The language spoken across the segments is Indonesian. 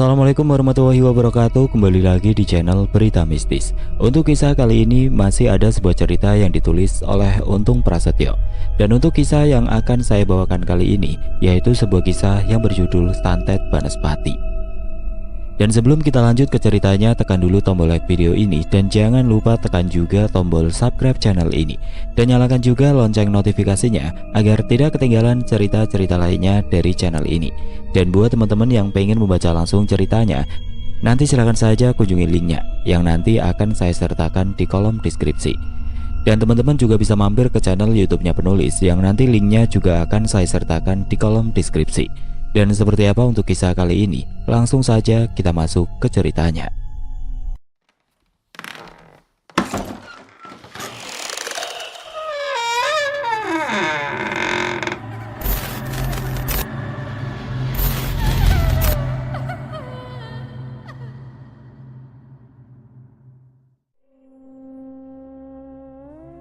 Assalamualaikum warahmatullahi wabarakatuh. Kembali lagi di channel Berita Mistis. Untuk kisah kali ini masih ada sebuah cerita yang ditulis oleh Untung Prasetyo. Dan untuk kisah yang akan saya bawakan kali ini yaitu sebuah kisah yang berjudul Santet Banaspati. Dan sebelum kita lanjut ke ceritanya, tekan dulu tombol like video ini dan jangan lupa tekan juga tombol subscribe channel ini dan nyalakan juga lonceng notifikasinya agar tidak ketinggalan cerita-cerita lainnya dari channel ini. Dan buat teman-teman yang pengen membaca langsung ceritanya, nanti silahkan saja kunjungi linknya yang nanti akan saya sertakan di kolom deskripsi. Dan teman-teman juga bisa mampir ke channel YouTube-nya penulis yang nanti linknya juga akan saya sertakan di kolom deskripsi. Dan seperti apa untuk kisah kali ini? Langsung saja kita masuk ke ceritanya.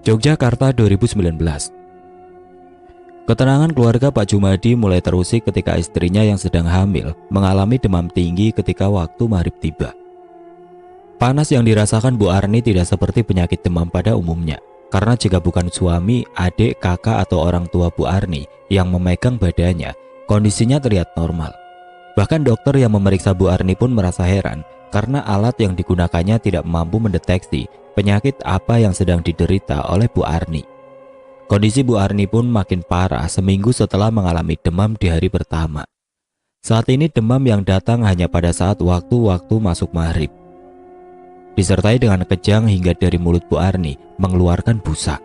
Yogyakarta 2019. Ketenangan keluarga Pak Jumadi mulai terusik ketika istrinya yang sedang hamil mengalami demam tinggi ketika waktu maghrib tiba. Panas yang dirasakan Bu Arni tidak seperti penyakit demam pada umumnya, karena jika bukan suami, adik, kakak atau orang tua Bu Arni yang memegang badannya, kondisinya terlihat normal. Bahkan dokter yang memeriksa Bu Arni pun merasa heran karena alat yang digunakannya tidak mampu mendeteksi penyakit apa yang sedang diderita oleh Bu Arni. Kondisi Bu Arni pun makin parah seminggu setelah mengalami demam di hari pertama. Saat ini demam yang datang hanya pada saat waktu-waktu masuk maghrib, disertai dengan kejang hingga dari mulut Bu Arni mengeluarkan busa.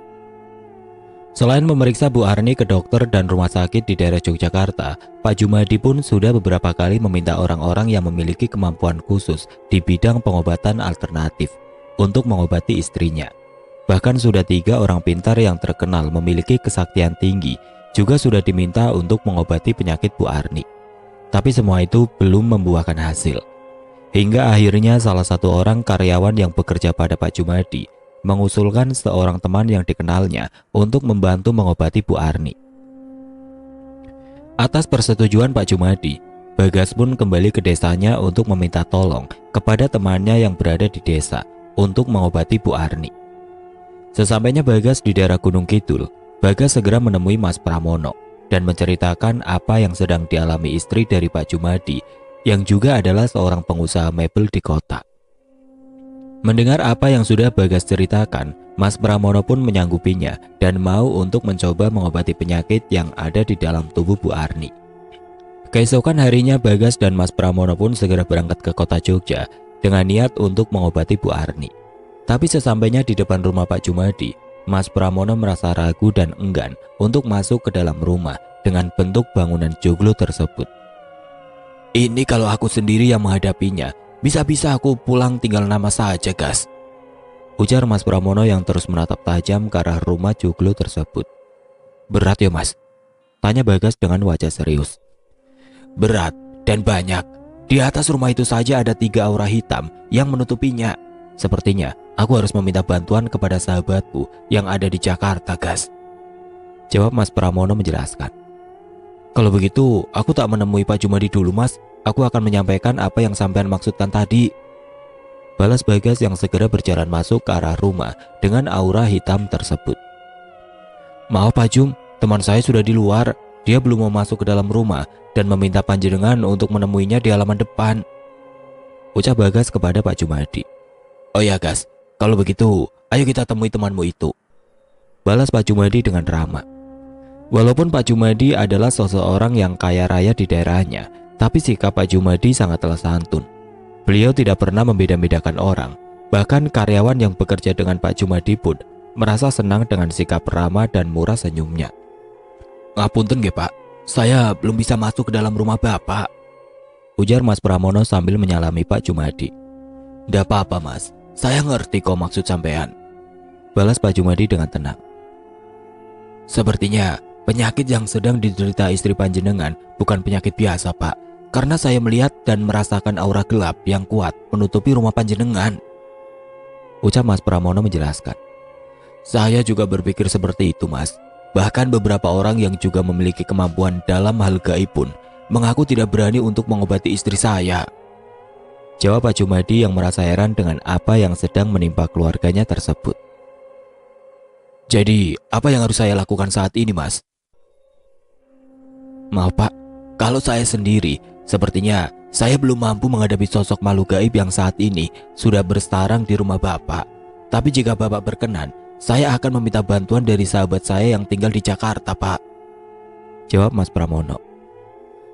Selain memeriksa Bu Arni ke dokter dan rumah sakit di daerah Yogyakarta, Pak Jumadi pun sudah beberapa kali meminta orang-orang yang memiliki kemampuan khusus di bidang pengobatan alternatif untuk mengobati istrinya. Bahkan sudah 3 orang pintar yang terkenal memiliki kesaktian tinggi juga sudah diminta untuk mengobati penyakit Bu Arni. Tapi semua itu belum membuahkan hasil. Hingga akhirnya salah satu orang karyawan yang bekerja pada Pak Jumadi mengusulkan seorang teman yang dikenalnya untuk membantu mengobati Bu Arni. Atas persetujuan Pak Jumadi, Bagas pun kembali ke desanya untuk meminta tolong kepada temannya yang berada di desa untuk mengobati Bu Arni. Sesampainya Bagas di daerah Gunung Kidul, Bagas segera menemui Mas Pramono dan menceritakan apa yang sedang dialami istri dari Pak Jumadi yang juga adalah seorang pengusaha mebel di kota. Mendengar apa yang sudah Bagas ceritakan, Mas Pramono pun menyanggupinya dan mau untuk mencoba mengobati penyakit yang ada di dalam tubuh Bu Arni. Keesokan harinya Bagas dan Mas Pramono pun segera berangkat ke kota Jogja dengan niat untuk mengobati Bu Arni. Tapi sesampainya di depan rumah Pak Jumadi, Mas Pramono merasa ragu dan enggan untuk masuk ke dalam rumah dengan bentuk bangunan joglo tersebut. "Ini kalau aku sendiri yang menghadapinya, bisa-bisa aku pulang tinggal nama saja, Gas," ujar Mas Pramono yang terus menatap tajam ke arah rumah joglo tersebut. "Berat ya, Mas?" tanya Bagas dengan wajah serius. "Berat dan banyak. Di atas rumah itu saja ada 3 aura hitam yang menutupinya. Sepertinya aku harus meminta bantuan kepada sahabatku yang ada di Jakarta, Gas," jawab Mas Pramono menjelaskan. "Kalau begitu aku tak menemui Pak Jumadi dulu, Mas. Aku akan menyampaikan apa yang sampean maksudkan tadi," balas Bagas yang segera berjalan masuk ke arah rumah dengan aura hitam tersebut. "Maaf Pak Jum, teman saya sudah di luar. Dia belum mau masuk ke dalam rumah dan meminta panjenengan untuk menemuinya di halaman depan," ucap Bagas kepada Pak Jumadi. "Oh ya, Gas, kalau begitu ayo kita temui temanmu itu," balas Pak Jumadi dengan ramah. Walaupun Pak Jumadi adalah seseorang yang kaya raya di daerahnya, tapi sikap Pak Jumadi sangatlah santun. Beliau tidak pernah membeda-bedakan orang. Bahkan karyawan yang bekerja dengan Pak Jumadi pun merasa senang dengan sikap ramah dan murah senyumnya. "Ngapunten nggih, Pak, saya belum bisa masuk ke dalam rumah Bapak," ujar Mas Pramono sambil menyalami Pak Jumadi. "Ndak apa-apa, Mas. Saya ngerti kok maksud sampean," balas Pak Jumadi dengan tenang. "Sepertinya penyakit yang sedang diderita istri panjenengan bukan penyakit biasa, Pak. Karena saya melihat dan merasakan aura gelap yang kuat menutupi rumah panjenengan," ucap Mas Pramono menjelaskan. "Saya juga berpikir seperti itu, Mas. Bahkan beberapa orang yang juga memiliki kemampuan dalam hal gaib pun mengaku tidak berani untuk mengobati istri saya," Jawab Pak Jumadi yang merasa heran dengan apa yang sedang menimpa keluarganya tersebut. Jadi, apa yang harus saya lakukan saat ini, Mas? Maaf Pak, kalau saya sendiri, sepertinya saya belum mampu menghadapi sosok makhluk gaib yang saat ini sudah bersarang di rumah Bapak. Tapi jika Bapak berkenan, saya akan meminta bantuan dari sahabat saya yang tinggal di Jakarta, Pak. Jawab Mas Pramono.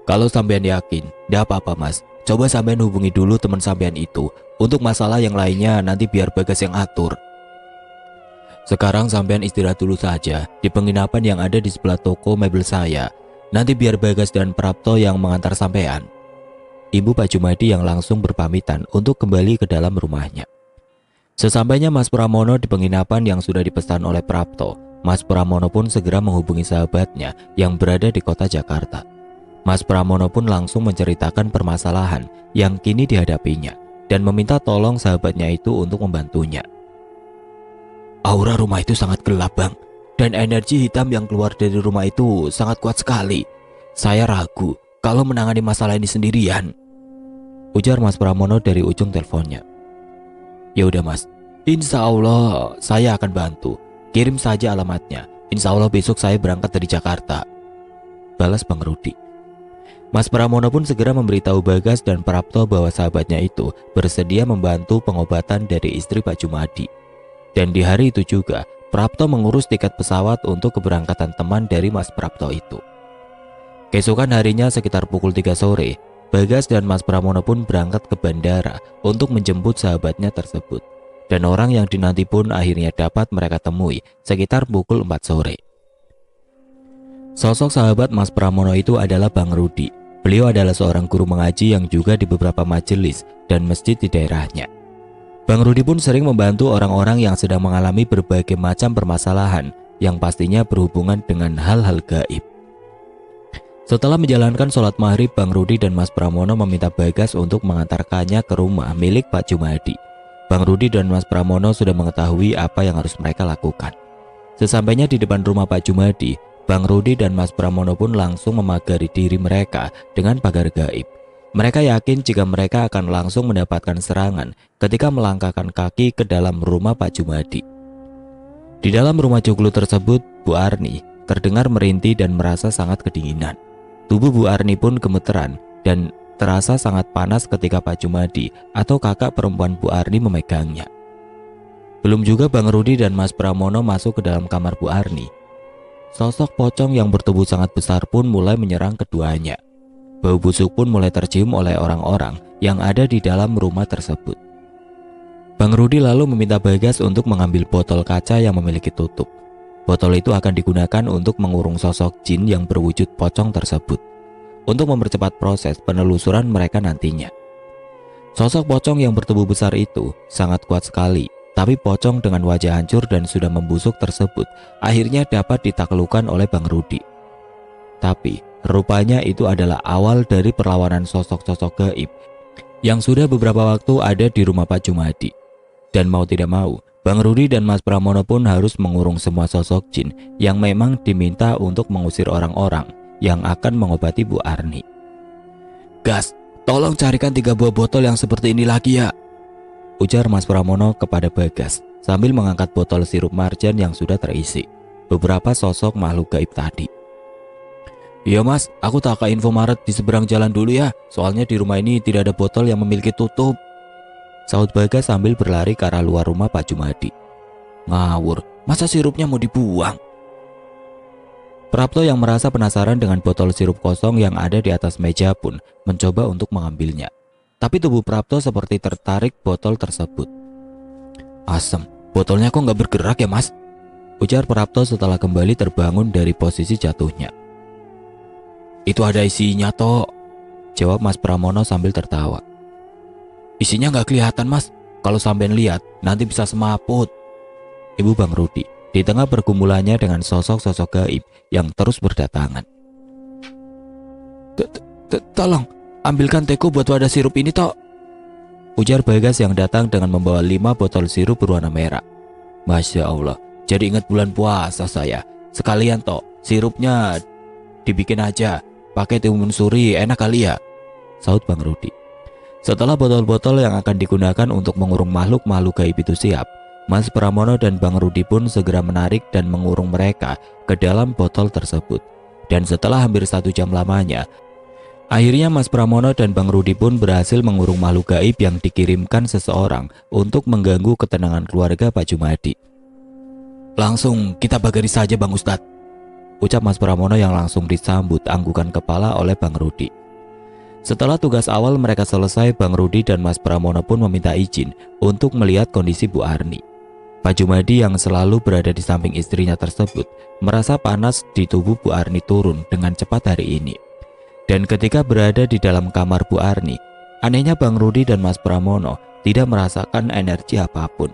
Kalau sampean yakin, tidak apa-apa Mas. Coba sampean hubungi dulu teman sampean itu. Untuk masalah yang lainnya nanti biar Bagas yang atur. Sekarang sampean istirahat dulu saja di penginapan yang ada di sebelah toko mebel saya. Nanti biar Bagas dan Prapto yang mengantar sampean. Ibu Pak Jumadi yang langsung berpamitan untuk kembali ke dalam rumahnya. Sesampainya Mas Pramono di penginapan yang sudah dipesan oleh Prapto, Mas Pramono pun segera menghubungi sahabatnya yang berada di kota Jakarta. Mas Pramono pun langsung menceritakan permasalahan yang kini dihadapinya dan meminta tolong sahabatnya itu untuk membantunya. Aura rumah itu sangat gelap, Bang, dan energi hitam yang keluar dari rumah itu sangat kuat sekali. Saya ragu kalau menangani masalah ini sendirian, ujar Mas Pramono dari ujung teleponnya. Ya udah Mas, insya Allah saya akan bantu. Kirim saja alamatnya. Insya Allah besok saya berangkat dari Jakarta, balas Bang Rudi. Mas Pramono pun segera memberitahu Bagas dan Prapto bahwa sahabatnya itu bersedia membantu pengobatan dari istri Pak Jumadi. Dan di hari itu juga, Prapto mengurus tiket pesawat untuk keberangkatan teman dari Mas Prapto itu. Keesokan harinya sekitar pukul 3 sore, Bagas dan Mas Pramono pun berangkat ke bandara untuk menjemput sahabatnya tersebut. Dan orang yang dinanti pun akhirnya dapat mereka temui sekitar pukul 4 sore. Sosok sahabat Mas Pramono itu adalah Bang Rudi. Beliau adalah seorang guru mengaji yang juga di beberapa majelis dan masjid di daerahnya. Bang Rudi pun sering membantu orang-orang yang sedang mengalami berbagai macam permasalahan yang pastinya berhubungan dengan hal-hal gaib. Setelah menjalankan sholat maghrib, Bang Rudi dan Mas Pramono meminta Bagas untuk mengantarkannya ke rumah milik Pak Jumadi. Bang Rudi dan Mas Pramono sudah mengetahui apa yang harus mereka lakukan. Sesampainya di depan rumah Pak Jumadi, Bang Rudi dan Mas Pramono pun langsung memagari diri mereka dengan pagar gaib. Mereka yakin jika mereka akan langsung mendapatkan serangan ketika melangkahkan kaki ke dalam rumah Pak Jumadi. Di dalam rumah joglo tersebut, Bu Arni terdengar merintih dan merasa sangat kedinginan. Tubuh Bu Arni pun gemeteran dan terasa sangat panas ketika Pak Jumadi atau kakak perempuan Bu Arni memegangnya. Belum juga Bang Rudi dan Mas Pramono masuk ke dalam kamar Bu Arni. Sosok pocong yang bertubuh sangat besar pun mulai menyerang keduanya. Bau busuk pun mulai tercium oleh orang-orang yang ada di dalam rumah tersebut. Bang Rudi lalu meminta Bagas untuk mengambil botol kaca yang memiliki tutup. Botol itu akan digunakan untuk mengurung sosok jin yang berwujud pocong tersebut, untuk mempercepat proses penelusuran mereka nantinya. Sosok pocong yang bertubuh besar itu sangat kuat sekali, tapi pocong dengan wajah hancur dan sudah membusuk tersebut akhirnya dapat ditaklukkan oleh Bang Rudi. Tapi rupanya itu adalah awal dari perlawanan sosok-sosok gaib yang sudah beberapa waktu ada di rumah Pak Jumadi. Dan mau tidak mau, Bang Rudi dan Mas Pramono pun harus mengurung semua sosok jin yang memang diminta untuk mengusir orang-orang yang akan mengobati Bu Arni. Gas, tolong carikan 3 buah botol yang seperti ini lagi ya, ujar Mas Pramono kepada Bagas sambil mengangkat botol sirup marjan yang sudah terisi beberapa sosok makhluk gaib tadi. Iya Mas, aku tak ke Infomaret di seberang jalan dulu ya, soalnya di rumah ini tidak ada botol yang memiliki tutup, sahut Bagas sambil berlari ke arah luar rumah Pak Jumadi. Ngawur, masa sirupnya mau dibuang? Prapto yang merasa penasaran dengan botol sirup kosong yang ada di atas meja pun mencoba untuk mengambilnya. Tapi tubuh Prapto seperti tertarik botol tersebut. Asem, botolnya kok nggak bergerak ya Mas? Ujar Prapto setelah kembali terbangun dari posisi jatuhnya. Itu ada isinya toh, jawab Mas Pramono sambil tertawa. Isinya nggak kelihatan Mas, kalau sampean lihat nanti bisa semaput, Ibu Bang Rudi di tengah pergumulannya dengan sosok-sosok gaib yang terus berdatangan. Tolong, ambilkan teko buat wadah sirup ini toh, ujar Bagas yang datang dengan membawa 5 botol sirup berwarna merah. Masya Allah, jadi ingat bulan puasa saya. Sekalian toh, sirupnya dibikin aja, pakai timun suri enak kali ya, sahut Bang Rudi. Setelah botol-botol yang akan digunakan untuk mengurung makhluk-makhluk gaib itu siap, Mas Pramono dan Bang Rudi pun segera menarik dan mengurung mereka ke dalam botol tersebut. Dan setelah hampir 1 jam lamanya, akhirnya Mas Pramono dan Bang Rudi pun berhasil mengurung makhluk gaib yang dikirimkan seseorang untuk mengganggu ketenangan keluarga Pak Jumadi. "Langsung kita bagari saja Bang Ustadz," ucap Mas Pramono yang langsung disambut anggukan kepala oleh Bang Rudi. Setelah tugas awal mereka selesai, Bang Rudi dan Mas Pramono pun meminta izin untuk melihat kondisi Bu Arni. Pak Jumadi yang selalu berada di samping istrinya tersebut merasa panas di tubuh Bu Arni turun dengan cepat hari ini. Dan ketika berada di dalam kamar Bu Arni, anehnya Bang Rudi dan Mas Pramono tidak merasakan energi apapun.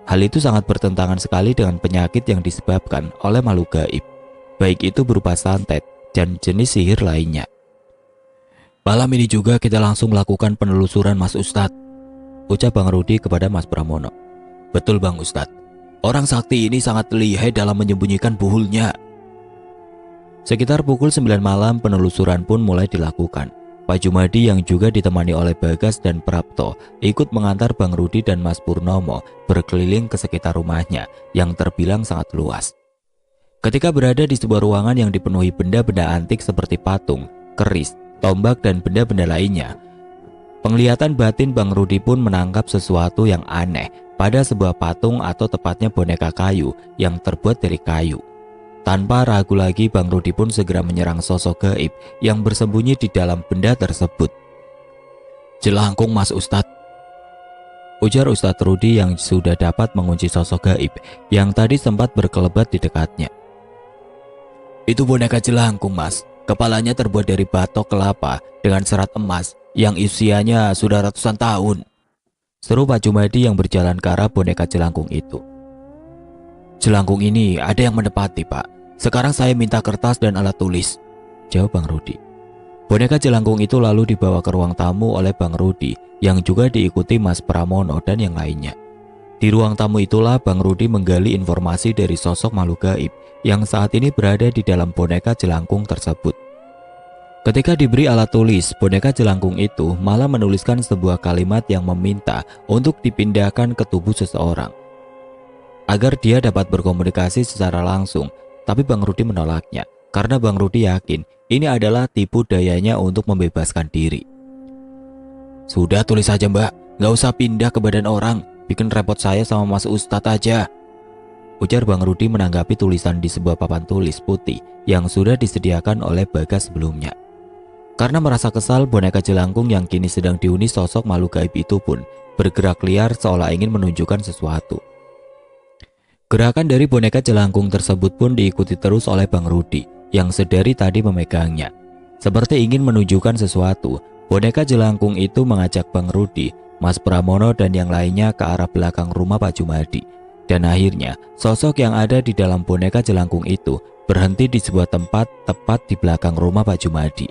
Hal itu sangat bertentangan sekali dengan penyakit yang disebabkan oleh makhluk gaib, baik itu berupa santet dan jenis sihir lainnya. "Malam ini juga kita langsung melakukan penelusuran Mas Ustadz," ucap Bang Rudi kepada Mas Pramono. "Betul Bang Ustadz, orang sakti ini sangat lihai dalam menyembunyikan buhulnya." Sekitar pukul 9 malam penelusuran pun mulai dilakukan. Pak Jumadi yang juga ditemani oleh Bagas dan Prapto ikut mengantar Bang Rudi dan Mas Purnomo berkeliling ke sekitar rumahnya yang terbilang sangat luas. Ketika berada di sebuah ruangan yang dipenuhi benda-benda antik seperti patung, keris, tombak dan benda-benda lainnya, penglihatan batin Bang Rudi pun menangkap sesuatu yang aneh pada sebuah patung atau tepatnya boneka kayu yang terbuat dari kayu. Tanpa ragu lagi Bang Rudi pun segera menyerang sosok gaib yang bersembunyi di dalam benda tersebut. "Jelangkung Mas Ustadz," ujar Ustadz Rudi yang sudah dapat mengunci sosok gaib yang tadi sempat berkelebat di dekatnya. "Itu boneka jelangkung Mas. Kepalanya terbuat dari batok kelapa dengan serat emas yang usianya sudah ratusan tahun," seru Pak Jumadi yang berjalan ke arah boneka jelangkung itu. "Jelangkung ini ada yang menepati Pak. Sekarang saya minta kertas dan alat tulis," jawab Bang Rudi. Boneka jelangkung itu lalu dibawa ke ruang tamu oleh Bang Rudi yang juga diikuti Mas Pramono dan yang lainnya. Di ruang tamu itulah Bang Rudi menggali informasi dari sosok makhluk gaib yang saat ini berada di dalam boneka jelangkung tersebut. Ketika diberi alat tulis, boneka jelangkung itu malah menuliskan sebuah kalimat yang meminta untuk dipindahkan ke tubuh seseorang agar dia dapat berkomunikasi secara langsung, tapi Bang Rudi menolaknya karena Bang Rudi yakin ini adalah tipu dayanya untuk membebaskan diri. "Sudah tulis saja Mbak, nggak usah pindah ke badan orang, bikin repot saya sama Mas Ustadz aja," ujar Bang Rudi menanggapi tulisan di sebuah papan tulis putih yang sudah disediakan oleh Bagas sebelumnya. Karena merasa kesal, boneka jelangkung yang kini sedang dihuni sosok makhluk gaib itu pun bergerak liar seolah ingin menunjukkan sesuatu. Gerakan dari boneka jelangkung tersebut pun diikuti terus oleh Bang Rudi yang sedari tadi memegangnya. Seperti ingin menunjukkan sesuatu, boneka jelangkung itu mengajak Bang Rudi, Mas Pramono dan yang lainnya ke arah belakang rumah Pak Jumadi. Dan akhirnya, sosok yang ada di dalam boneka jelangkung itu berhenti di sebuah tempat tepat di belakang rumah Pak Jumadi.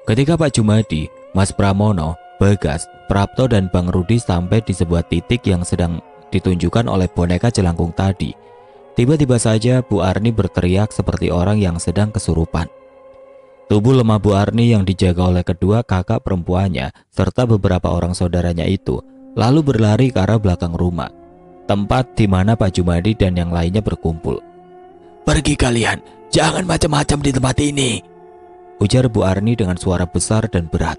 Ketika Pak Jumadi, Mas Pramono, Bagas, Prapto dan Bang Rudi sampai di sebuah titik yang sedang ditunjukkan oleh boneka jelangkung tadi, tiba-tiba saja Bu Arni berteriak seperti orang yang sedang kesurupan. Tubuh lemah Bu Arni yang dijaga oleh kedua kakak perempuannya serta beberapa orang saudaranya itu lalu berlari ke arah belakang rumah, tempat di mana Pak Jumadi dan yang lainnya berkumpul. "Pergi kalian, jangan macam-macam di tempat ini," ujar Bu Arni dengan suara besar dan berat.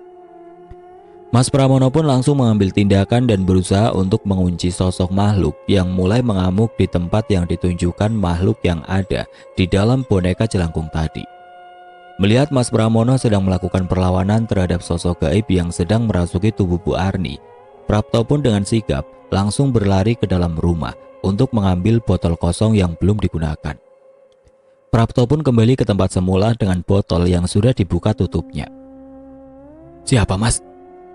Mas Pramono pun langsung mengambil tindakan dan berusaha untuk mengunci sosok makhluk yang mulai mengamuk di tempat yang ditunjukkan makhluk yang ada di dalam boneka jelangkung tadi. Melihat Mas Pramono sedang melakukan perlawanan terhadap sosok gaib yang sedang merasuki tubuh Bu Arni, Prapto pun dengan sigap langsung berlari ke dalam rumah untuk mengambil botol kosong yang belum digunakan. Prapto pun kembali ke tempat semula dengan botol yang sudah dibuka tutupnya. "Siapa Mas?"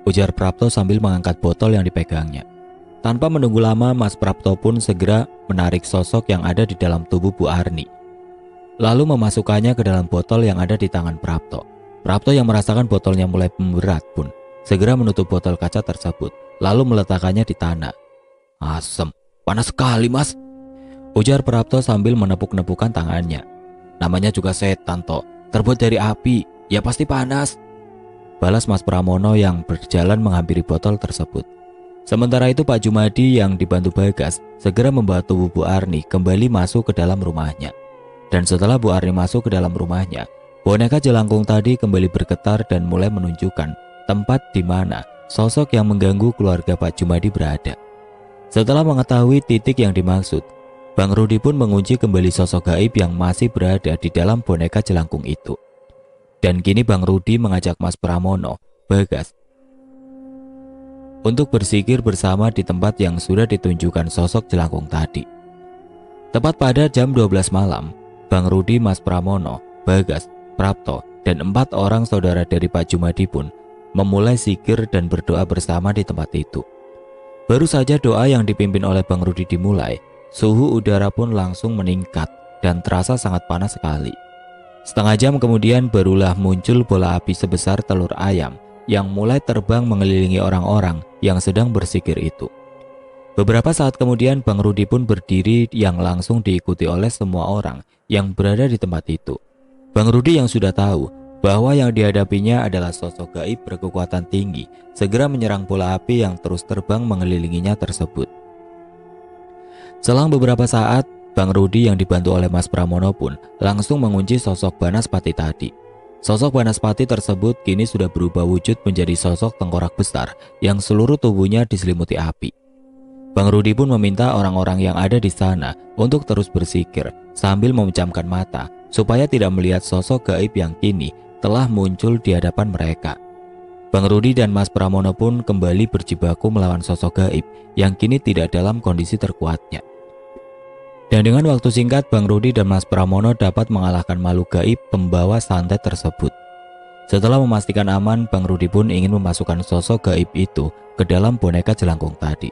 ujar Prapto sambil mengangkat botol yang dipegangnya. Tanpa menunggu lama, Mas Prapto pun segera menarik sosok yang ada di dalam tubuh Bu Arni, lalu memasukkannya ke dalam botol yang ada di tangan Prapto. Prapto yang merasakan botolnya mulai memberat pun segera menutup botol kaca tersebut, lalu meletakkannya di tanah. "Asem, panas sekali Mas," ujar Prapto sambil menepuk-nepukkan tangannya. "Namanya juga setan toh, terbuat dari api, ya pasti panas." balas Mas Pramono yang berjalan menghampiri botol tersebut. Sementara itu Pak Jumadi yang dibantu Bagas segera membawa tubuh Bu Arni kembali masuk ke dalam rumahnya. Dan setelah Bu Arni masuk ke dalam rumahnya, boneka jelangkung tadi kembali bergetar dan mulai menunjukkan tempat di mana sosok yang mengganggu keluarga Pak Jumadi berada. Setelah mengetahui titik yang dimaksud, Bang Rudi pun mengunci kembali sosok gaib yang masih berada di dalam boneka jelangkung itu. Dan kini Bang Rudi mengajak Mas Pramono, Bagas, untuk berzikir bersama di tempat yang sudah ditunjukkan sosok jelangkung tadi. Tepat pada jam 12 malam, Bang Rudi, Mas Pramono, Bagas, Prapto, dan 4 orang saudara dari Pak Jumadi pun memulai zikir dan berdoa bersama di tempat itu. Baru saja doa yang dipimpin oleh Bang Rudi dimulai, suhu udara pun langsung meningkat dan terasa sangat panas sekali. Setengah jam kemudian barulah muncul bola api sebesar telur ayam yang mulai terbang mengelilingi orang-orang yang sedang berzikir itu. Beberapa saat kemudian Bang Rudi pun berdiri yang langsung diikuti oleh semua orang yang berada di tempat itu. Bang Rudi yang sudah tahu bahwa yang dihadapinya adalah sosok gaib berkekuatan tinggi segera menyerang bola api yang terus terbang mengelilinginya tersebut. Selang beberapa saat, Bang Rudi yang dibantu oleh Mas Pramono pun langsung mengunci sosok Banaspati tadi. Sosok Banaspati tersebut kini sudah berubah wujud menjadi sosok tengkorak besar yang seluruh tubuhnya diselimuti api. Bang Rudi pun meminta orang-orang yang ada di sana untuk terus berzikir sambil memejamkan mata supaya tidak melihat sosok gaib yang kini telah muncul di hadapan mereka. Bang Rudi dan Mas Pramono pun kembali berjibaku melawan sosok gaib yang kini tidak dalam kondisi terkuatnya. Dan dengan waktu singkat Bang Rudi dan Mas Pramono dapat mengalahkan makhluk gaib pembawa santet tersebut. Setelah memastikan aman, Bang Rudi pun ingin memasukkan sosok gaib itu ke dalam boneka jelangkung tadi.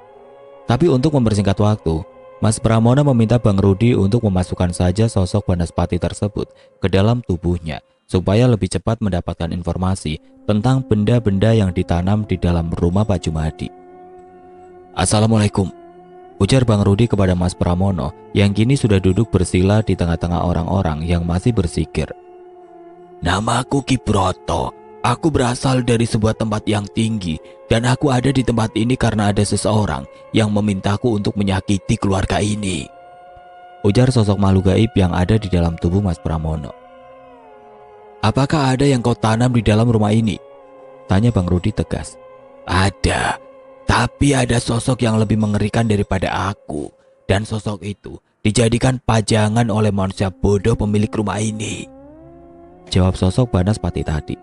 Tapi untuk mempersingkat waktu, Mas Pramono meminta Bang Rudi untuk memasukkan saja sosok Banaspati tersebut ke dalam tubuhnya supaya lebih cepat mendapatkan informasi tentang benda-benda yang ditanam di dalam rumah Pak Jumadi. "Assalamualaikum," ujar Bang Rudi kepada Mas Pramono yang kini sudah duduk bersila di tengah-tengah orang-orang yang masih berzikir. "Namaku Ki Broto. Aku berasal dari sebuah tempat yang tinggi dan aku ada di tempat ini karena ada seseorang yang memintaku untuk menyakiti keluarga ini," ujar sosok makhluk gaib yang ada di dalam tubuh Mas Pramono. "Apakah ada yang kau tanam di dalam rumah ini?" tanya Bang Rudi tegas. "Ada. Tapi ada sosok yang lebih mengerikan daripada aku, dan sosok itu dijadikan pajangan oleh manusia bodoh pemilik rumah ini," jawab sosok Banaspati tadi.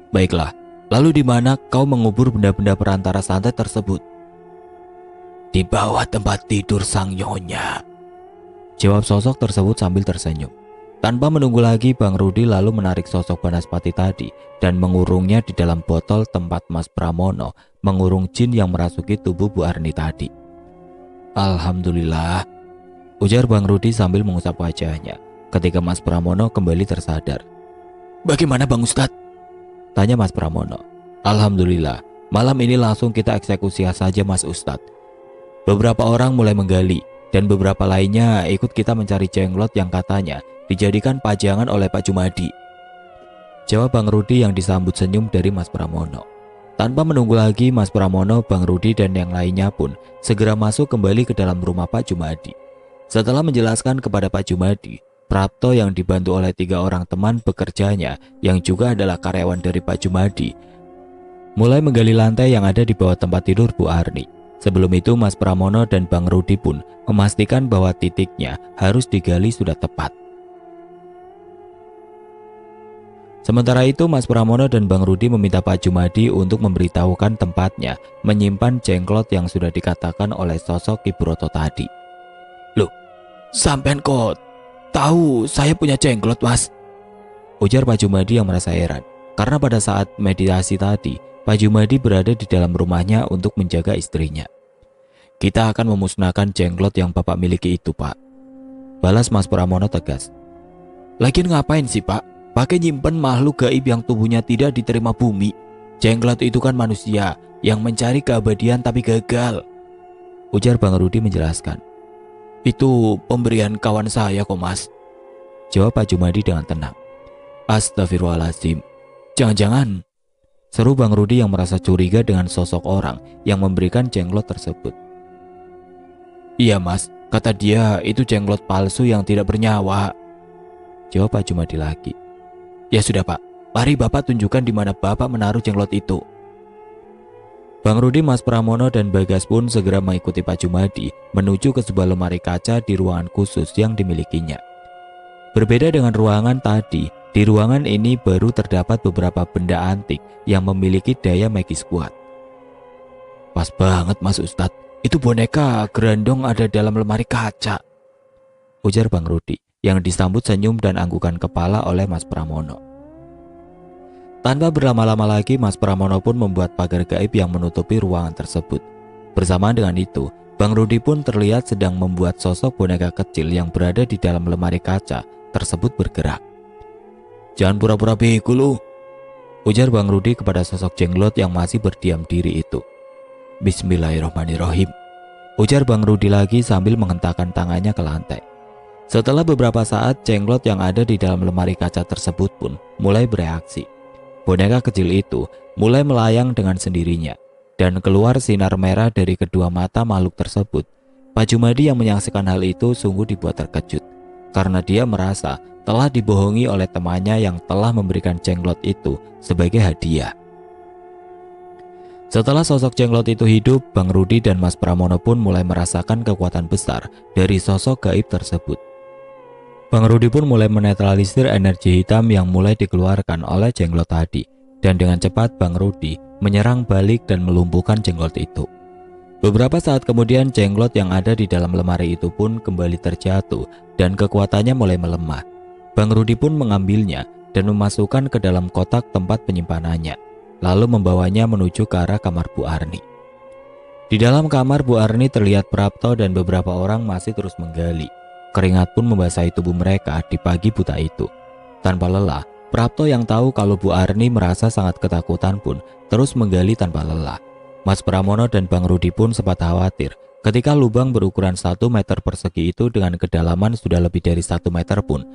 "Baiklah, lalu di mana kau mengubur benda-benda perantara santet tersebut?" "Di bawah tempat tidur sang nyonya," jawab sosok tersebut sambil tersenyum. Tanpa menunggu lagi, Bang Rudi lalu menarik sosok Banaspati tadi dan mengurungnya di dalam botol tempat Mas Pramono mengurung jin yang merasuki tubuh Bu Arni tadi. "Alhamdulillah," ujar Bang Rudi sambil mengusap wajahnya ketika Mas Pramono kembali tersadar. "Bagaimana Bang Ustadz?" tanya Mas Pramono. "Alhamdulillah, malam ini langsung kita eksekusi saja Mas Ustadz. Beberapa orang mulai menggali dan beberapa lainnya ikut kita mencari jenglot yang katanya dijadikan pajangan oleh Pak Jumadi," jawab Bang Rudi yang disambut senyum dari Mas Pramono. Tanpa menunggu lagi, Mas Pramono, Bang Rudi dan yang lainnya pun segera masuk kembali ke dalam rumah Pak Jumadi. Setelah menjelaskan kepada Pak Jumadi, Prapto yang dibantu oleh 3 orang teman bekerjanya yang juga adalah karyawan dari Pak Jumadi mulai menggali lantai yang ada di bawah tempat tidur Bu Arni. Sebelum itu Mas Pramono dan Bang Rudi pun memastikan bahwa titiknya harus digali sudah tepat. Sementara itu Mas Pramono dan Bang Rudi meminta Pak Jumadi untuk memberitahukan tempatnya menyimpan jenglot yang sudah dikatakan oleh sosok Ki Broto tadi. "Loh, sampean kok tahu saya punya jenglot, Mas?" ujar Pak Jumadi yang merasa heran. Karena pada saat meditasi tadi, Pak Jumadi berada di dalam rumahnya untuk menjaga istrinya. "Kita akan memusnahkan jenglot yang Bapak miliki itu, Pak," balas Mas Pramono tegas. "Lagian ngapain sih, Pak? Pakai nyimpen makhluk gaib yang tubuhnya tidak diterima bumi. Jenglot itu kan manusia yang mencari keabadian tapi gagal," ujar Bang Rudi menjelaskan. "Itu pemberian kawan saya kok, Mas," jawab Pak Jumadi dengan tenang. "Astagfirullahaladzim, jangan-jangan Seru Bang Rudi yang merasa curiga dengan sosok orang yang memberikan jenglot tersebut. Iya mas, kata dia itu jenglot palsu yang tidak bernyawa, jawab Pak Jumadi lagi. Ya sudah Pak, mari Bapak tunjukkan di mana Bapak menaruh jenglot itu. Bang Rudi, Mas Pramono, dan Bagas pun segera mengikuti Pak Jumadi menuju ke sebuah lemari kaca di ruangan khusus yang dimilikinya. Berbeda dengan ruangan tadi, di ruangan ini baru terdapat beberapa benda antik yang memiliki daya magis kuat. Pas banget Mas Ustadz, itu boneka gerandong ada dalam lemari kaca, ujar Bang Rudi yang disambut senyum dan anggukan kepala oleh Mas Pramono. Tanpa berlama-lama lagi, Mas Pramono pun membuat pagar gaib yang menutupi ruangan tersebut. Bersamaan dengan itu, Bang Rudi pun terlihat sedang membuat sosok boneka kecil yang berada di dalam lemari kaca tersebut bergerak. Jangan pura-pura bego lu, ujar Bang Rudi kepada sosok jenglot yang masih berdiam diri itu. Bismillahirrahmanirrahim, ujar Bang Rudi lagi sambil menghentakkan tangannya ke lantai. Setelah beberapa saat, jenglot yang ada di dalam lemari kaca tersebut pun mulai bereaksi. Boneka kecil itu mulai melayang dengan sendirinya dan keluar sinar merah dari kedua mata makhluk tersebut. Pak Jumadi yang menyaksikan hal itu sungguh dibuat terkejut karena dia merasa telah dibohongi oleh temannya yang telah memberikan jenglot itu sebagai hadiah. Setelah sosok jenglot itu hidup, Bang Rudi dan Mas Pramono pun mulai merasakan kekuatan besar dari sosok gaib tersebut. Bang Rudi pun mulai menetralisir energi hitam yang mulai dikeluarkan oleh jenglot tadi, dan dengan cepat Bang Rudi menyerang balik dan melumpuhkan jenglot itu. Beberapa saat kemudian, jenglot yang ada di dalam lemari itu pun kembali terjatuh dan kekuatannya mulai melemah. Bang Rudi pun mengambilnya dan memasukkan ke dalam kotak tempat penyimpanannya, lalu membawanya menuju ke arah kamar Bu Arni. Di dalam kamar Bu Arni terlihat Prapto dan beberapa orang masih terus menggali. Keringat pun membasahi tubuh mereka di pagi buta itu. Tanpa lelah, Prapto yang tahu kalau Bu Arni merasa sangat ketakutan pun terus menggali tanpa lelah. Mas Pramono dan Bang Rudi pun sempat khawatir ketika lubang berukuran 1 meter persegi itu dengan kedalaman sudah lebih dari 1 meter pun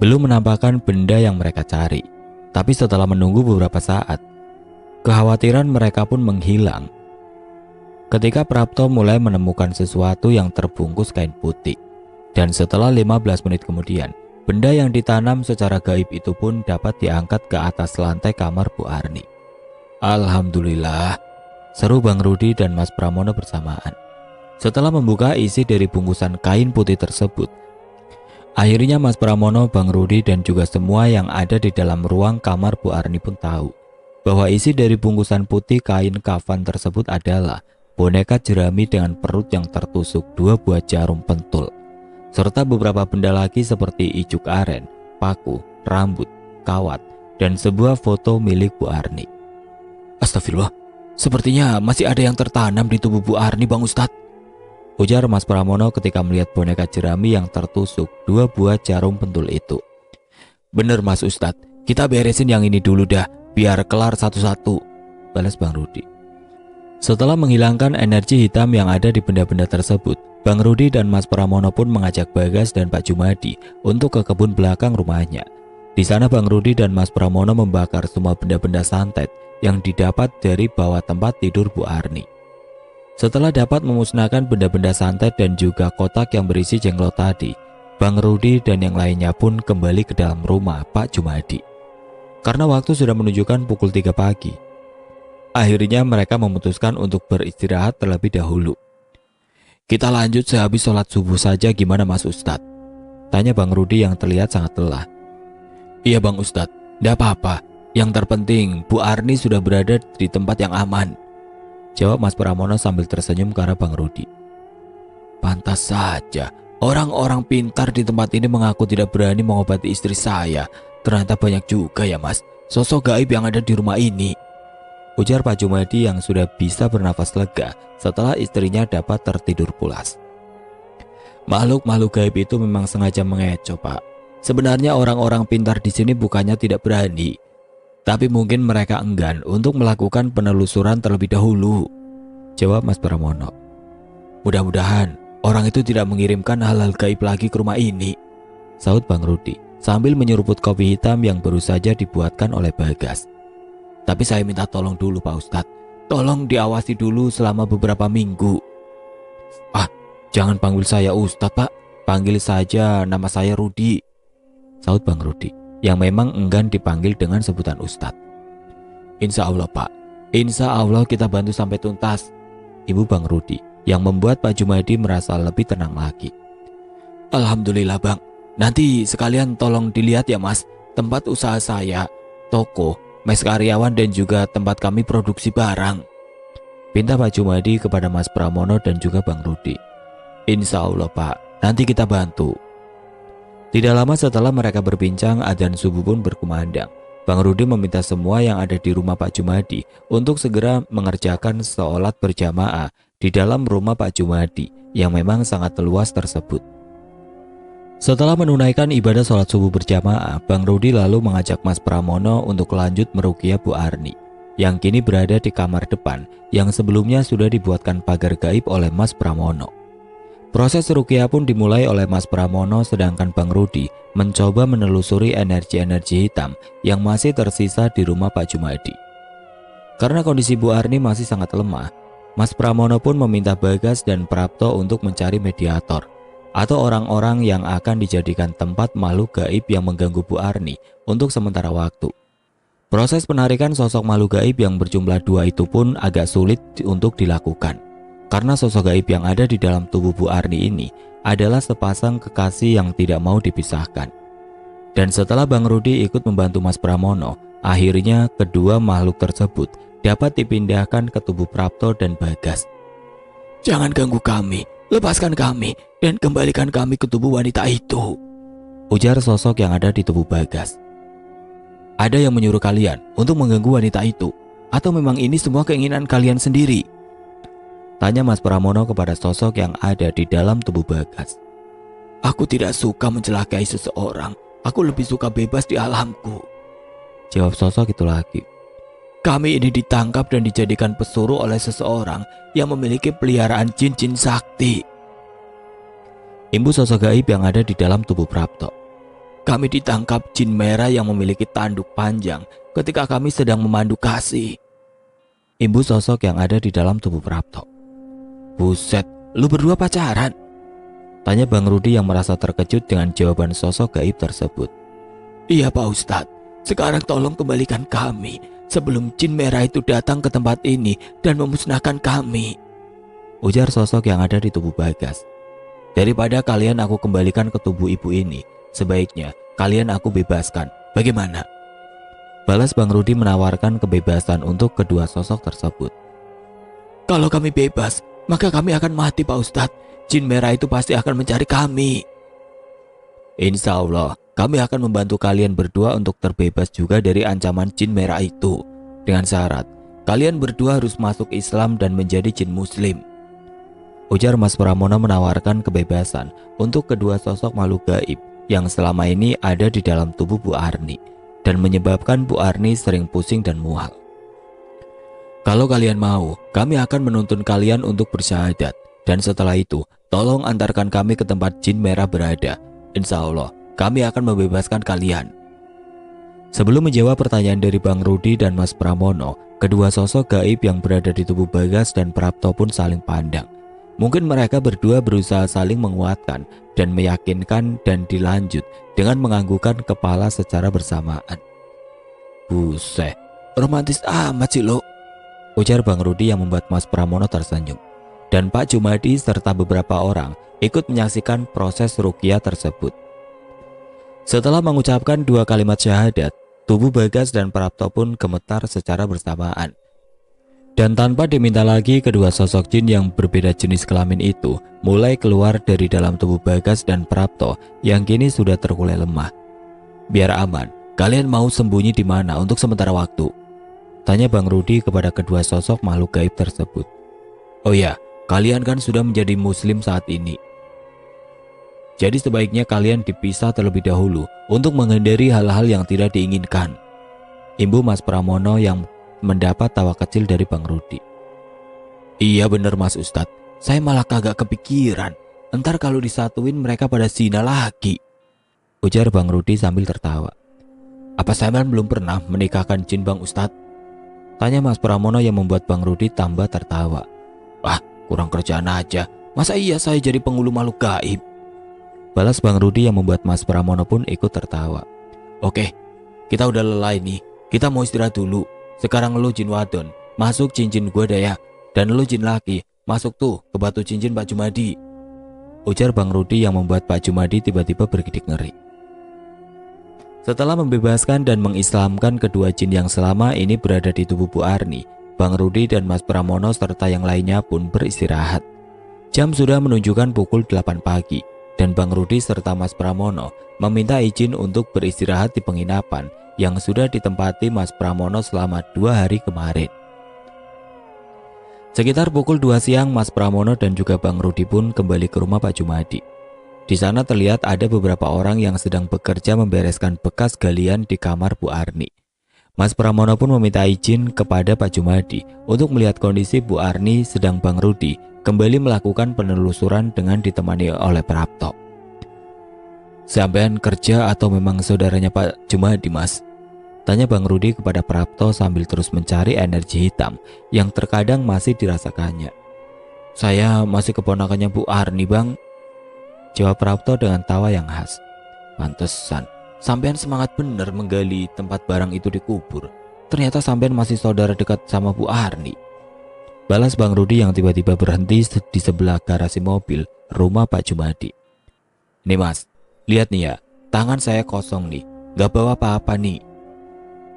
belum menampakkan benda yang mereka cari. Tapi setelah menunggu beberapa saat, kekhawatiran mereka pun menghilang ketika Prapto mulai menemukan sesuatu yang terbungkus kain putih. Dan setelah 15 menit kemudian, benda yang ditanam secara gaib itu pun dapat diangkat ke atas lantai kamar Bu Arni. Alhamdulillah, seru Bang Rudi dan Mas Pramono bersamaan. Setelah membuka isi dari bungkusan kain putih tersebut, akhirnya Mas Pramono, Bang Rudi dan juga semua yang ada di dalam ruang kamar Bu Arni pun tahu bahwa isi dari bungkusan putih kain kafan tersebut adalah boneka jerami dengan perut yang tertusuk 2 buah jarum pentul, serta beberapa benda lagi seperti ijuk aren, paku, rambut, kawat, dan sebuah foto milik Bu Arni. Astagfirullah, sepertinya masih ada yang tertanam di tubuh Bu Arni Bang Ustadz, ujar Mas Pramono ketika melihat boneka jerami yang tertusuk 2 buah jarum pentul itu. Bener Mas Ustadz, kita beresin yang ini dulu dah, biar kelar satu-satu, balas Bang Rudi. Setelah menghilangkan energi hitam yang ada di benda-benda tersebut, Bang Rudi dan Mas Pramono pun mengajak Bagas dan Pak Jumadi untuk ke kebun belakang rumahnya. Di sana Bang Rudi dan Mas Pramono membakar semua benda-benda santet yang didapat dari bawah tempat tidur Bu Arni. Setelah dapat memusnahkan benda-benda santet dan juga kotak yang berisi jenglot tadi, Bang Rudi dan yang lainnya pun kembali ke dalam rumah Pak Jumadi. Karena waktu sudah menunjukkan pukul 3 pagi, akhirnya mereka memutuskan untuk beristirahat terlebih dahulu. Kita lanjut sehabis sholat subuh saja gimana Mas Ustadz? Tanya Bang Rudi yang terlihat sangat lelah. Iya Bang Ustadz, tidak apa-apa. Yang terpenting Bu Arni sudah berada di tempat yang aman, jawab Mas Pramono sambil tersenyum ke arah Bang Rudi. Pantas saja, orang-orang pintar di tempat ini mengaku tidak berani mengobati istri saya. Ternyata banyak juga ya Mas, sosok gaib yang ada di rumah ini, ujar Pak Jumadi yang sudah bisa bernafas lega setelah istrinya dapat tertidur pulas. Makhluk-makhluk gaib itu memang sengaja mengecoh Pak. Sebenarnya orang-orang pintar di sini bukannya tidak berani, tapi mungkin mereka enggan untuk melakukan penelusuran terlebih dahulu, jawab Mas Pramono. Mudah-mudahan orang itu tidak mengirimkan hal-hal gaib lagi ke rumah ini, sahut Bang Rudi sambil menyeruput kopi hitam yang baru saja dibuatkan oleh Bagas. Tapi saya minta tolong dulu Pak Ustadz. Tolong diawasi dulu selama beberapa minggu. Ah, jangan panggil saya Ustadz Pak. Panggil saja nama saya Rudi, sahut Bang Rudi yang memang enggan dipanggil dengan sebutan Ustadz. Insya Allah Pak, insya Allah kita bantu sampai tuntas, ibu Bang Rudi yang membuat Pak Jumadi merasa lebih tenang lagi. Alhamdulillah Bang, nanti sekalian tolong dilihat ya Mas, tempat usaha saya, toko, mes karyawan dan juga tempat kami produksi barang, pinta Pak Jumadi kepada Mas Pramono dan juga Bang Rudi. Insya Allah Pak, nanti kita bantu. Tidak lama setelah mereka berbincang, adzan subuh pun berkumandang. Bang Rudi meminta semua yang ada di rumah Pak Jumadi untuk segera mengerjakan sholat berjamaah di dalam rumah Pak Jumadi yang memang sangat luas tersebut. Setelah menunaikan ibadah sholat subuh berjamaah, Bang Rudi lalu mengajak Mas Pramono untuk lanjut meruqyah Bu Arni yang kini berada di kamar depan yang sebelumnya sudah dibuatkan pagar gaib oleh Mas Pramono. Proses ruqyah pun dimulai oleh Mas Pramono, sedangkan Bang Rudi mencoba menelusuri energi-energi hitam yang masih tersisa di rumah Pak Jumadi. Karena kondisi Bu Arni masih sangat lemah, Mas Pramono pun meminta Bagas dan Prapto untuk mencari mediator atau orang-orang yang akan dijadikan tempat makhluk gaib yang mengganggu Bu Arni untuk sementara waktu. Proses penarikan sosok makhluk gaib yang berjumlah 2 itu pun agak sulit untuk dilakukan, karena sosok gaib yang ada di dalam tubuh Bu Arni ini adalah sepasang kekasih yang tidak mau dipisahkan. Dan setelah Bang Rudi ikut membantu Mas Pramono, akhirnya kedua makhluk tersebut dapat dipindahkan ke tubuh Prapto dan Bagas. Jangan ganggu kami, lepaskan kami dan kembalikan kami ke tubuh wanita itu, ujar sosok yang ada di tubuh Bagas. Ada yang menyuruh kalian untuk mengganggu wanita itu, atau memang ini semua keinginan kalian sendiri? Tanya Mas Pramono kepada sosok yang ada di dalam tubuh Bagas. Aku tidak suka mencelakai seseorang, aku lebih suka bebas di alamku, jawab sosok itu lagi. Kami ini ditangkap dan dijadikan pesuruh oleh seseorang yang memiliki peliharaan jin-jin sakti, imbu sosok gaib yang ada di dalam tubuh Prapto. Kami ditangkap jin merah yang memiliki tanduk panjang ketika kami sedang memandu kasih, imbu sosok yang ada di dalam tubuh Prapto. Buset, lu berdua pacaran? Tanya Bang Rudi yang merasa terkejut dengan jawaban sosok gaib tersebut. Iya Pak Ustadz, sekarang tolong kembalikan kami sebelum jin merah itu datang ke tempat ini dan memusnahkan kami, ujar sosok yang ada di tubuh Bagas. Daripada kalian aku kembalikan ke tubuh ibu ini, sebaiknya kalian aku bebaskan. Bagaimana? Balas Bang Rudi menawarkan kebebasan untuk kedua sosok tersebut. Kalau kami bebas, maka kami akan mati Pak Ustadz. Jin merah itu pasti akan mencari kami. Insya Allah, kami akan membantu kalian berdua untuk terbebas juga dari ancaman jin merah itu. Dengan syarat, kalian berdua harus masuk Islam dan menjadi jin muslim, ujar Mas Pramono menawarkan kebebasan untuk kedua sosok makhluk gaib yang selama ini ada di dalam tubuh Bu Arni dan menyebabkan Bu Arni sering pusing dan mual. Kalau kalian mau, kami akan menuntun kalian untuk bersyahadat, dan setelah itu tolong antarkan kami ke tempat jin merah berada. Insya Allah kami akan membebaskan kalian. Sebelum menjawab pertanyaan dari Bang Rudi dan Mas Pramono, kedua sosok gaib yang berada di tubuh Bagas dan Prapto pun saling pandang. Mungkin mereka berdua berusaha saling menguatkan dan meyakinkan, dan dilanjut dengan menganggukkan kepala secara bersamaan. Buset, romantis amat sih lo, ujar Bang Rudi yang membuat Mas Pramono tersenyum. Dan Pak Jumadi serta beberapa orang ikut menyaksikan proses ruqyah tersebut. Setelah mengucapkan 2 kalimat syahadat, tubuh Bagas dan Prapto pun gemetar secara bersamaan. Dan tanpa diminta lagi, kedua sosok jin yang berbeda jenis kelamin itu mulai keluar dari dalam tubuh Bagas dan Prapto yang kini sudah terkulai lemah. Biar aman, kalian mau sembunyi di mana untuk sementara waktu? Tanya Bang Rudi kepada kedua sosok makhluk gaib tersebut. Oh ya, kalian kan sudah menjadi muslim saat ini. Jadi sebaiknya kalian dipisah terlebih dahulu untuk menghindari hal-hal yang tidak diinginkan, imbu Mas Pramono yang mendapat tawa kecil dari Bang Rudi. Iya bener Mas Ustadz, saya malah kagak kepikiran entar kalau disatuin mereka pada zina lagi, ujar Bang Rudi sambil tertawa. Apa Saman belum pernah menikahkan jin Bang Ustadz? Tanya Mas Pramono yang membuat Bang Rudi tambah tertawa. Wah, kurang kerjaan aja. Masa iya saya jadi penghulu makhluk gaib? Balas Bang Rudi yang membuat Mas Pramono pun ikut tertawa. Oke, kita udah lelah nih. Kita mau istirahat dulu. Sekarang lu jin wadon, masuk cincin gua Dayak. Dan lu jin laki, masuk tuh ke batu cincin Pak Jumadi. Ujar Bang Rudi yang membuat Pak Jumadi tiba-tiba bergidik ngeri. Setelah membebaskan dan mengislamkan kedua jin yang selama ini berada di tubuh Bu Arni, Bang Rudi dan Mas Pramono serta yang lainnya pun beristirahat. Jam sudah menunjukkan pukul 8 pagi dan Bang Rudi serta Mas Pramono meminta izin untuk beristirahat di penginapan yang sudah ditempati Mas Pramono selama 2 hari kemarin. Sekitar pukul 2 siang Mas Pramono dan juga Bang Rudi pun kembali ke rumah Pak Jumadi. Di sana terlihat ada beberapa orang yang sedang bekerja membereskan bekas galian di kamar Bu Arni. Mas Pramono pun meminta izin kepada Pak Jumadi untuk melihat kondisi Bu Arni, sedang Bang Rudi kembali melakukan penelusuran dengan ditemani oleh Prapto. Sampean kerja atau memang saudaranya Pak Jumadi, Mas? Tanya Bang Rudi kepada Prapto sambil terus mencari energi hitam yang terkadang masih dirasakannya. Saya masih keponakannya Bu Arni, Bang. Jawab Prapto dengan tawa yang khas. Pantesan, sampean semangat bener menggali tempat barang itu dikubur. Ternyata sampean masih saudara dekat sama Bu Arni. Balas Bang Rudi yang tiba-tiba berhenti di sebelah garasi mobil rumah Pak Jumadi. Nih Mas, lihat nih ya, tangan saya kosong nih, gak bawa apa-apa nih.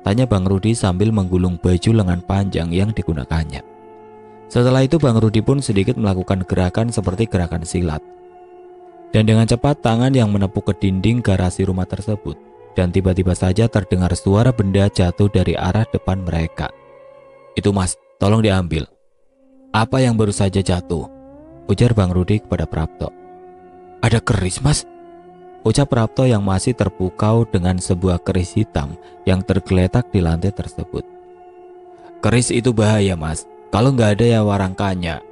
Tanya Bang Rudi sambil menggulung baju lengan panjang yang digunakannya. Setelah itu Bang Rudi pun sedikit melakukan gerakan seperti gerakan silat. Dan dengan cepat tangan yang menepuk ke dinding garasi rumah tersebut. Dan tiba-tiba saja terdengar suara benda jatuh dari arah depan mereka. Itu Mas, tolong diambil. Apa yang baru saja jatuh? Ujar Bang Rudi kepada Prapto. Ada keris Mas? Ucap Prapto yang masih terpukau dengan sebuah keris hitam yang tergeletak di lantai tersebut. Keris itu bahaya Mas, kalau nggak ada ya warangkanya.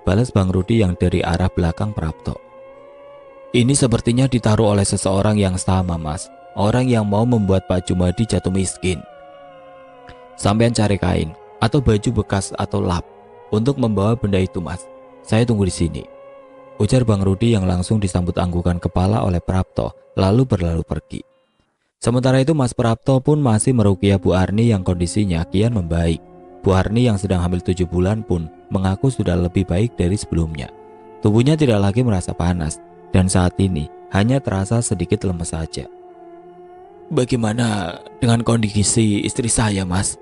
Balas Bang Rudi yang dari arah belakang Prapto. Ini sepertinya ditaruh oleh seseorang yang sama Mas, orang yang mau membuat Pak Jumadi jatuh miskin. Sampean cari kain atau baju bekas atau lap untuk membawa benda itu Mas. Saya tunggu di sini. Ujar Bang Rudi yang langsung disambut anggukan kepala oleh Prapto lalu berlalu pergi. Sementara itu Mas Prapto pun masih meruqyah Bu Arni yang kondisinya kian membaik. Bu Arni yang sedang hamil 7 bulan pun mengaku sudah lebih baik dari sebelumnya. Tubuhnya tidak lagi merasa panas dan saat ini hanya terasa sedikit lemes saja. Bagaimana dengan kondisi istri saya Mas?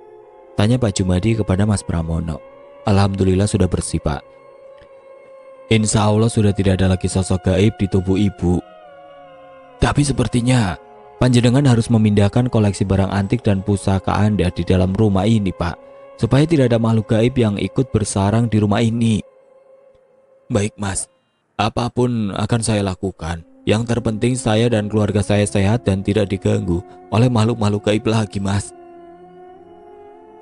Tanya Pak Jumadi kepada Mas Pramono. Alhamdulillah sudah bersih Pak. Insya Allah sudah tidak ada lagi sosok gaib di tubuh ibu. Tapi sepertinya panjenengan harus memindahkan koleksi barang antik dan pusaka Anda di dalam rumah ini Pak, supaya tidak ada makhluk gaib yang ikut bersarang di rumah ini. Baik Mas, apapun akan saya lakukan. Yang terpenting saya dan keluarga saya sehat dan tidak diganggu oleh makhluk-makhluk gaib lagi Mas.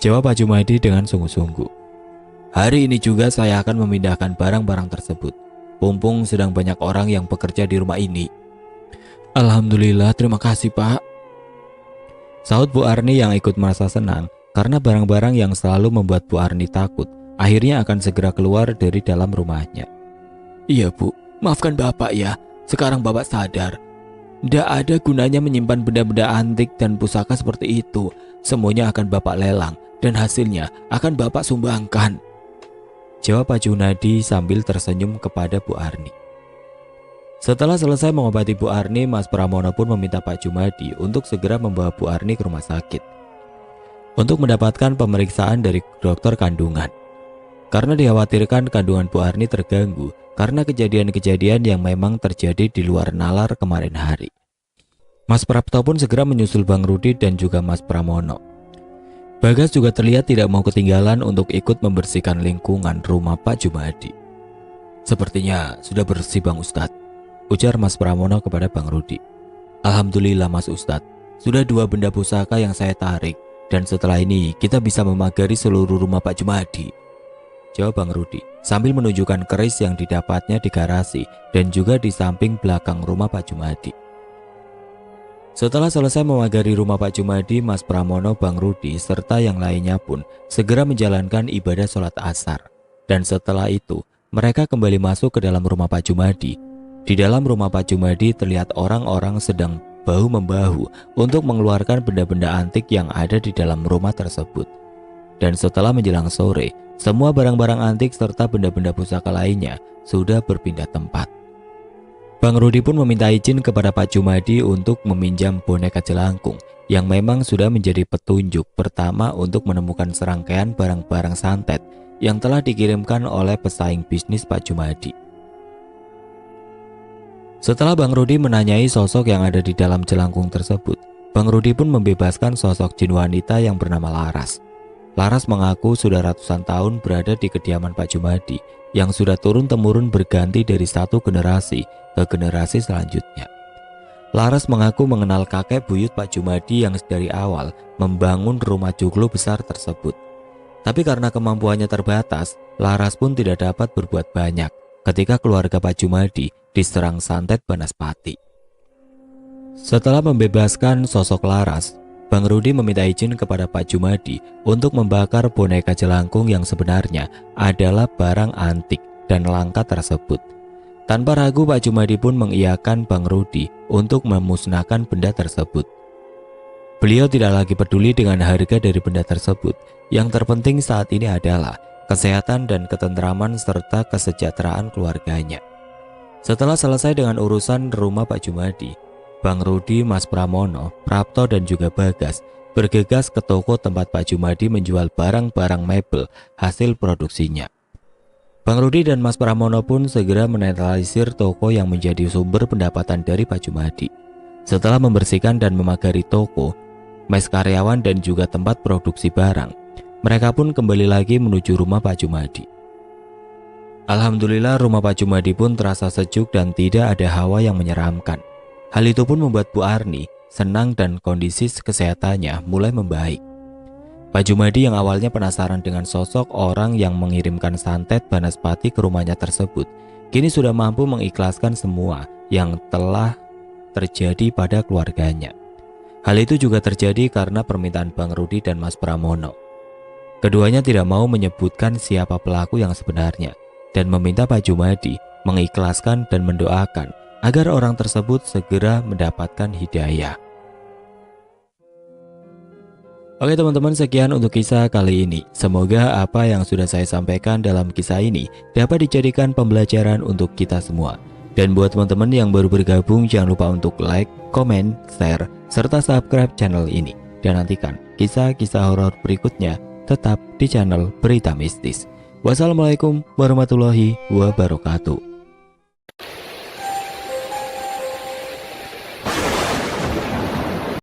Jawab Pak Jumadi dengan sungguh-sungguh. Hari ini juga saya akan memindahkan barang-barang tersebut. Mumpung sedang banyak orang yang bekerja di rumah ini. Alhamdulillah, terima kasih Pak. Sahut Bu Arni yang ikut merasa senang karena barang-barang yang selalu membuat Bu Arni takut akhirnya akan segera keluar dari dalam rumahnya. Iya Bu, maafkan Bapak ya. Sekarang Bapak sadar, tidak ada gunanya menyimpan benda-benda antik dan pusaka seperti itu. Semuanya akan Bapak lelang dan hasilnya akan Bapak sumbangkan. Jawab Pak Junadi sambil tersenyum kepada Bu Arni. Setelah selesai mengobati Bu Arni, Mas Pramono pun meminta Pak Jumadi untuk segera membawa Bu Arni ke rumah sakit untuk mendapatkan pemeriksaan dari dokter kandungan. Karena dikhawatirkan kandungan Bu Arni terganggu karena kejadian-kejadian yang memang terjadi di luar nalar kemarin hari. Mas Prapto pun segera menyusul Bang Rudi dan juga Mas Pramono. Bagas juga terlihat tidak mau ketinggalan untuk ikut membersihkan lingkungan rumah Pak Jumadi. Sepertinya sudah bersih Bang Ustadz, ujar Mas Pramono kepada Bang Rudi. Alhamdulillah Mas Ustadz, sudah 2 benda pusaka yang saya tarik dan setelah ini kita bisa memagari seluruh rumah Pak Jumadi. Jawab Bang Rudi sambil menunjukkan keris yang didapatnya di garasi dan juga di samping belakang rumah Pak Jumadi. Setelah selesai memagari rumah Pak Jumadi, Mas Pramono, Bang Rudi, serta yang lainnya pun segera menjalankan ibadah sholat asar. Dan setelah itu, mereka kembali masuk ke dalam rumah Pak Jumadi. Di dalam rumah Pak Jumadi terlihat orang-orang sedang bahu-membahu untuk mengeluarkan benda-benda antik yang ada di dalam rumah tersebut. Dan setelah menjelang sore, semua barang-barang antik serta benda-benda pusaka lainnya sudah berpindah tempat. Bang Rudi pun meminta izin kepada Pak Jumadi untuk meminjam boneka jelangkung yang memang sudah menjadi petunjuk pertama untuk menemukan serangkaian barang-barang santet yang telah dikirimkan oleh pesaing bisnis Pak Jumadi. Setelah Bang Rudi menanyai sosok yang ada di dalam jelangkung tersebut, Bang Rudi pun membebaskan sosok jin wanita yang bernama Laras. Laras mengaku sudah ratusan tahun berada di kediaman Pak Jumadi yang sudah turun-temurun berganti dari satu generasi ke generasi selanjutnya. Laras mengaku mengenal kakek buyut Pak Jumadi yang dari awal membangun rumah joglo besar tersebut. Tapi karena kemampuannya terbatas, Laras pun tidak dapat berbuat banyak ketika keluarga Pak Jumadi diserang santet Banaspati. Setelah membebaskan sosok Laras, Bang Rudi meminta izin kepada Pak Jumadi untuk membakar boneka jelangkung yang sebenarnya adalah barang antik dan langka tersebut. Tanpa ragu Pak Jumadi pun mengiyakan Bang Rudi untuk memusnahkan benda tersebut. Beliau tidak lagi peduli dengan harga dari benda tersebut. Yang terpenting saat ini adalah kesehatan dan ketentraman serta kesejahteraan keluarganya. Setelah selesai dengan urusan rumah Pak Jumadi, Bang Rudi, Mas Pramono, Prapto dan juga Bagas bergegas ke toko tempat Pak Jumadi menjual barang-barang mebel hasil produksinya. Bang Rudi dan Mas Pramono pun segera menetralisir toko yang menjadi sumber pendapatan dari Pak Jumadi. Setelah membersihkan dan memagari toko, mes karyawan dan juga tempat produksi barang, mereka pun kembali lagi menuju rumah Pak Jumadi. Alhamdulillah rumah Pak Jumadi pun terasa sejuk dan tidak ada hawa yang menyeramkan. Hal itu pun membuat Bu Arni senang dan kondisi kesehatannya mulai membaik. Pak Jumadi yang awalnya penasaran dengan sosok orang yang mengirimkan santet Banaspati ke rumahnya tersebut, kini sudah mampu mengikhlaskan semua yang telah terjadi pada keluarganya. Hal itu juga terjadi karena permintaan Bang Rudi dan Mas Pramono. Keduanya tidak mau menyebutkan siapa pelaku yang sebenarnya dan meminta Pak Jumadi mengikhlaskan dan mendoakan agar orang tersebut segera mendapatkan hidayah. Oke teman-teman, sekian untuk kisah kali ini. Semoga apa yang sudah saya sampaikan dalam kisah ini dapat dijadikan pembelajaran untuk kita semua. Dan buat teman-teman yang baru bergabung, jangan lupa untuk like, komen, share, serta subscribe channel ini. Dan nantikan kisah-kisah horor berikutnya tetap di channel Berita Mistis. Wassalamualaikum warahmatullahi wabarakatuh.